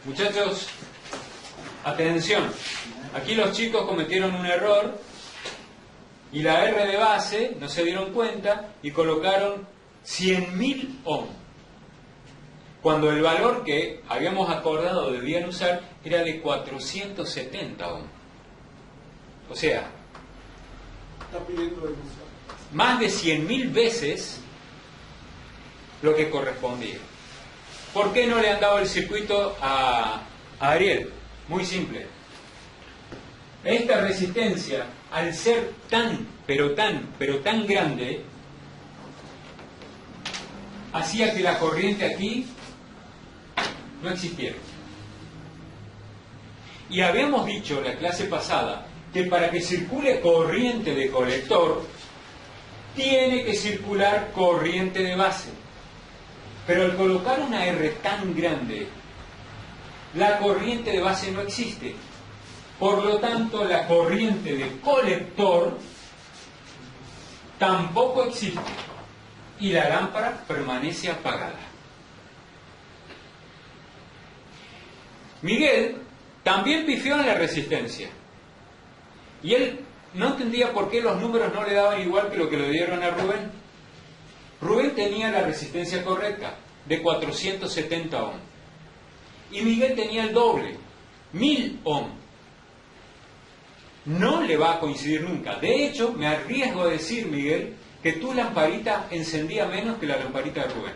Muchachos, atención. Aquí los chicos cometieron un error y la R de base no se dieron cuenta y colocaron 100.000 ohm. Cuando el valor que habíamos acordado debían usar era de 470 ohm. O sea, más de 100.000 veces lo que correspondía. ¿Por qué no le han dado el circuito a Ariel? Muy simple. Esta resistencia, al ser tan grande, hacía que la corriente aquí no existiera. Y habíamos dicho en la clase pasada que para que circule corriente de colector, tiene que circular corriente de base. Pero al colocar una R tan grande, la corriente de base no existe. Por lo tanto, la corriente de colector tampoco existe. Y la lámpara permanece apagada. Miguel también pifió en la resistencia. Y él no entendía por qué los números no le daban igual que lo que le dieron a Rubén. Rubén tenía la resistencia correcta, de 470 ohm. Y Miguel tenía el doble, 1000 ohm. No le va a coincidir nunca. De hecho, me arriesgo a decir, Miguel, que tu lamparita encendía menos que la lamparita de Rubén.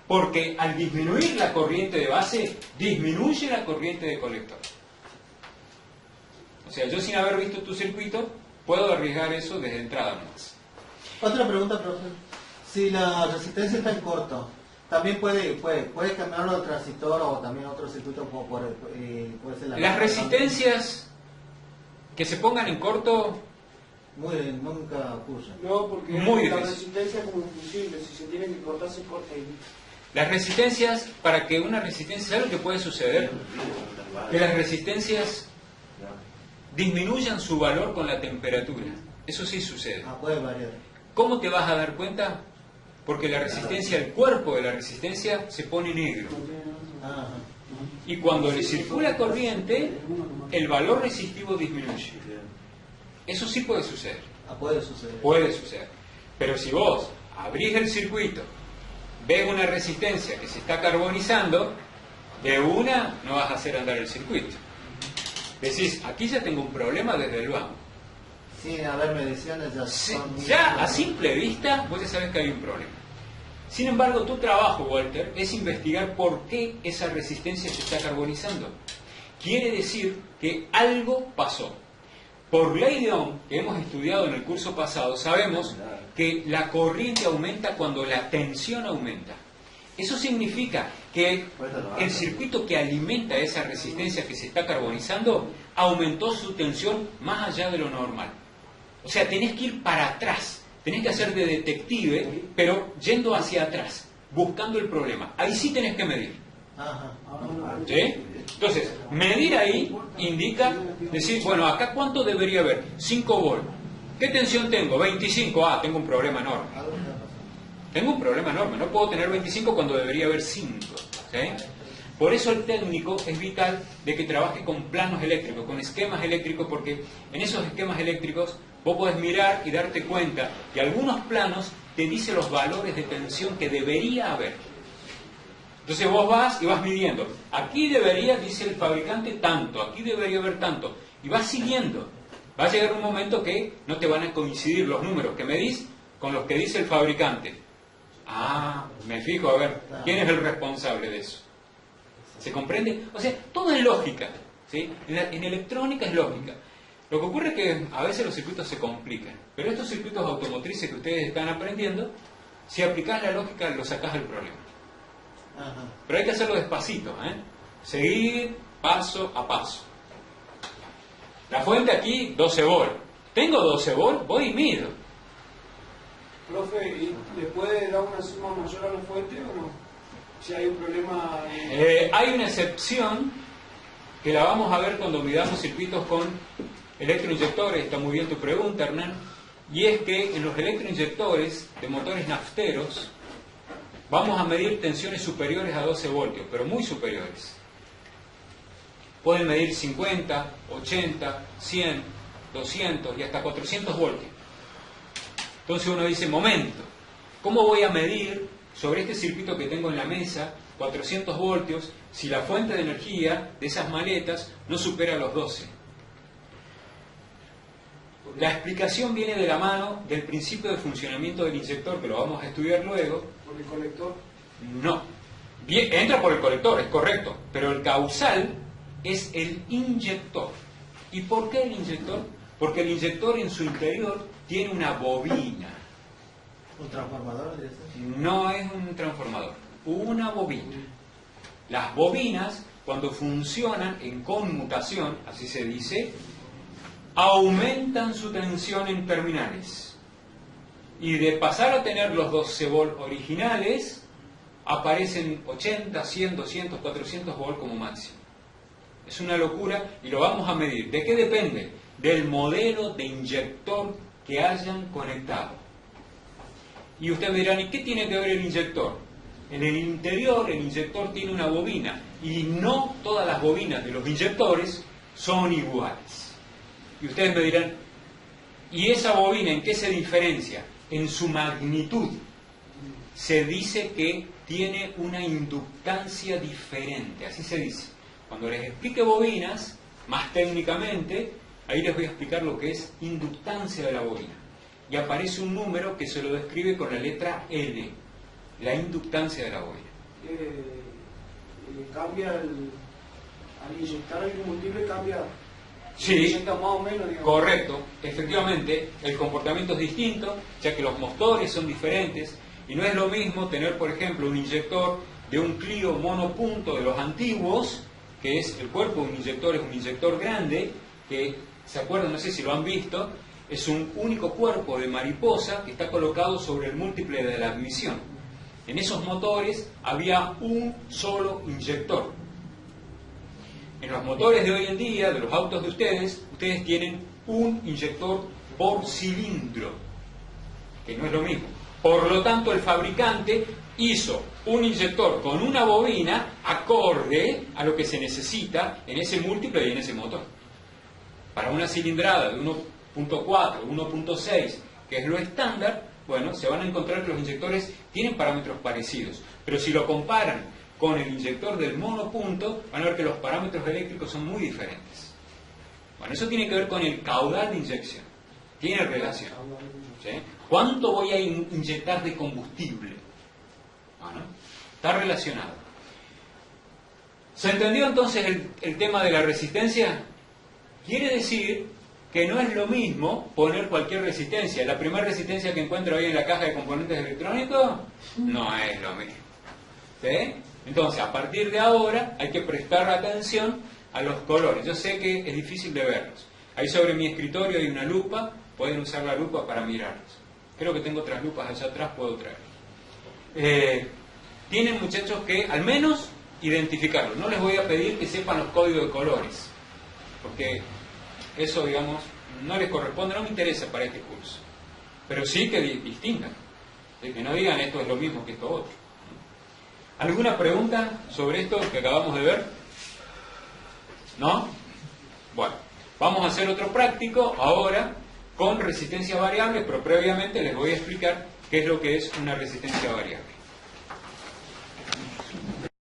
Porque al disminuir la corriente de base, disminuye la corriente de colector. O sea, yo sin haber visto tu circuito, puedo arriesgar eso desde entrada nomás. Otra pregunta, profe. Si la resistencia está en corto, ¿también puede cambiarlo al transistor o también otro circuito puede ser Las resistencias que se pongan en corto nunca ocurren. No, porque muy la difícil. resistencia es como imposible. Si se tiene que cortar, se corta. Las resistencias, para que una resistencia, ¿sabes lo que puede suceder? Que las resistencias disminuyan su valor con la temperatura. Eso sí sucede. Puede variar. ¿Cómo te vas a dar cuenta? Porque la resistencia, el cuerpo de la resistencia se pone negro. Y cuando le circula corriente, el valor resistivo disminuye. Eso sí puede suceder. Puede suceder. Puede suceder. Pero si vos abrís el circuito, ves una resistencia que se está carbonizando, de una no vas a hacer andar el circuito. Decís, aquí ya tengo un problema desde el banco. Sin haber mediciones Ya a simple vista vos ya sabés que hay un problema. Sin embargo, tu trabajo, Walter, es investigar por qué esa resistencia se está carbonizando. Quiere decir que algo pasó. Por ley de Ohm, que hemos estudiado en el curso pasado, sabemos que la corriente aumenta cuando la tensión aumenta. Eso significa que el circuito que alimenta esa resistencia que se está carbonizando aumentó su tensión más allá de lo normal. O sea, tenés que ir para atrás, tenés que hacer de detective, pero yendo hacia atrás, buscando el problema. Ahí sí tenés que medir. ¿Sí? Entonces, medir ahí indica decir, bueno, acá ¿cuánto debería haber? 5 volts. ¿Qué tensión tengo? 25. Tengo un problema enorme. Tengo un problema enorme. No puedo tener 25 cuando debería haber 5. ¿Sí? Por eso el técnico es vital de que trabaje con planos eléctricos, con esquemas eléctricos, porque en esos esquemas eléctricos vos podés mirar y darte cuenta que algunos planos te dicen los valores de tensión que debería haber. Entonces vos vas y vas midiendo. Aquí debería, dice el fabricante, tanto. Aquí debería haber tanto. Y vas siguiendo. Va a llegar un momento que no te van a coincidir los números que medís con los que dice el fabricante. Me fijo a ver quién es el responsable de eso. ¿Se comprende? O sea, todo es lógica. ¿Sí? En electrónica es lógica. Lo que ocurre es que a veces los circuitos se complican. Pero estos circuitos automotrices que ustedes están aprendiendo, si aplicás la lógica, lo sacás del problema. Pero hay que hacerlo despacito, seguir paso a paso. La fuente aquí, 12 volts. Tengo 12 volts, voy y mido. Profe, ¿y le puede dar una suma mayor a la fuente o no? Si hay un problema... Hay una excepción que la vamos a ver cuando midamos circuitos con electroinyectores. Está muy bien tu pregunta, Hernán. Y es que en los electroinyectores de motores nafteros vamos a medir tensiones superiores a 12 voltios, pero muy superiores. Pueden medir 50, 80, 100, 200 y hasta 400 voltios. Entonces uno dice, momento, ¿cómo voy a medir sobre este circuito que tengo en la mesa 400 voltios si la fuente de energía de esas maletas no supera los 12? La explicación viene de la mano del principio de funcionamiento del inyector, que lo vamos a estudiar luego. ¿Por el colector? No. Bien, entra por el colector, es correcto, pero el causal es el inyector. ¿Y por qué el inyector? Porque el inyector en su interior tiene una bobina. ¿Un transformador? No es un transformador, una bobina. Las bobinas, cuando funcionan en conmutación, así se dice, aumentan su tensión en terminales. Y de pasar a tener los 12 volt originales, aparecen 80, 100, 200, 400 volt como máximo. Es una locura y lo vamos a medir. ¿De qué depende? Del modelo de inyector que hayan conectado. Y ustedes me dirán, ¿y qué tiene que ver el inyector? En el interior el inyector tiene una bobina y no todas las bobinas de los inyectores son iguales. Y ustedes me dirán, ¿y esa bobina en qué se diferencia? En su magnitud. Se dice que tiene una inductancia diferente, así se dice. Cuando les explique bobinas, más técnicamente, ahí les voy a explicar lo que es inductancia de la bobina. Y aparece un número que se lo describe con la letra L, la inductancia de la bobina. Cambia al inyectar el combustible, cambia. Sí, inyecta más o menos, digamos. correcto, efectivamente, el comportamiento es distinto, ya que los motores son diferentes, y no es lo mismo tener, por ejemplo, un inyector de un Clio monopunto de los antiguos, que es el cuerpo de un inyector, es un inyector grande, que, ¿se acuerdan? No sé si lo han visto, es un único cuerpo de mariposa que está colocado sobre el múltiple de la admisión. En esos motores había un solo inyector. En los motores de hoy en día, de los autos de ustedes tienen un inyector por cilindro, que no es lo mismo. Por lo tanto, el fabricante hizo un inyector con una bobina acorde a lo que se necesita en ese múltiple y en ese motor. Para una cilindrada de 1.4, 1.6, que es lo estándar, bueno, se van a encontrar que los inyectores tienen parámetros parecidos. Pero si lo comparan con el inyector del monopunto, van a ver que los parámetros eléctricos son muy diferentes. Bueno, eso tiene que ver con el caudal de inyección. Tiene relación. ¿Sí? ¿Cuánto voy a inyectar de combustible? Bueno, está relacionado. ¿Se entendió entonces el tema de la resistencia? Quiere decir que no es lo mismo poner cualquier resistencia. La primera resistencia que encuentro ahí en la caja de componentes electrónicos no es lo mismo. ¿Sí? Entonces, a partir de ahora hay que prestar atención a los colores. Yo sé que es difícil de verlos. Ahí sobre mi escritorio hay una lupa, pueden usar la lupa para mirarlos. Creo que tengo otras lupas allá atrás, puedo traer. Tienen, muchachos, que al menos identificarlos. No les voy a pedir que sepan los códigos de colores, porque eso, digamos, no les corresponde, no me interesa para este curso. Pero sí que distingan, de que no digan esto es lo mismo que esto otro. ¿Alguna pregunta sobre esto que acabamos de ver? ¿No? Bueno, vamos a hacer otro práctico ahora con resistencia variable, pero previamente les voy a explicar qué es lo que es una resistencia variable.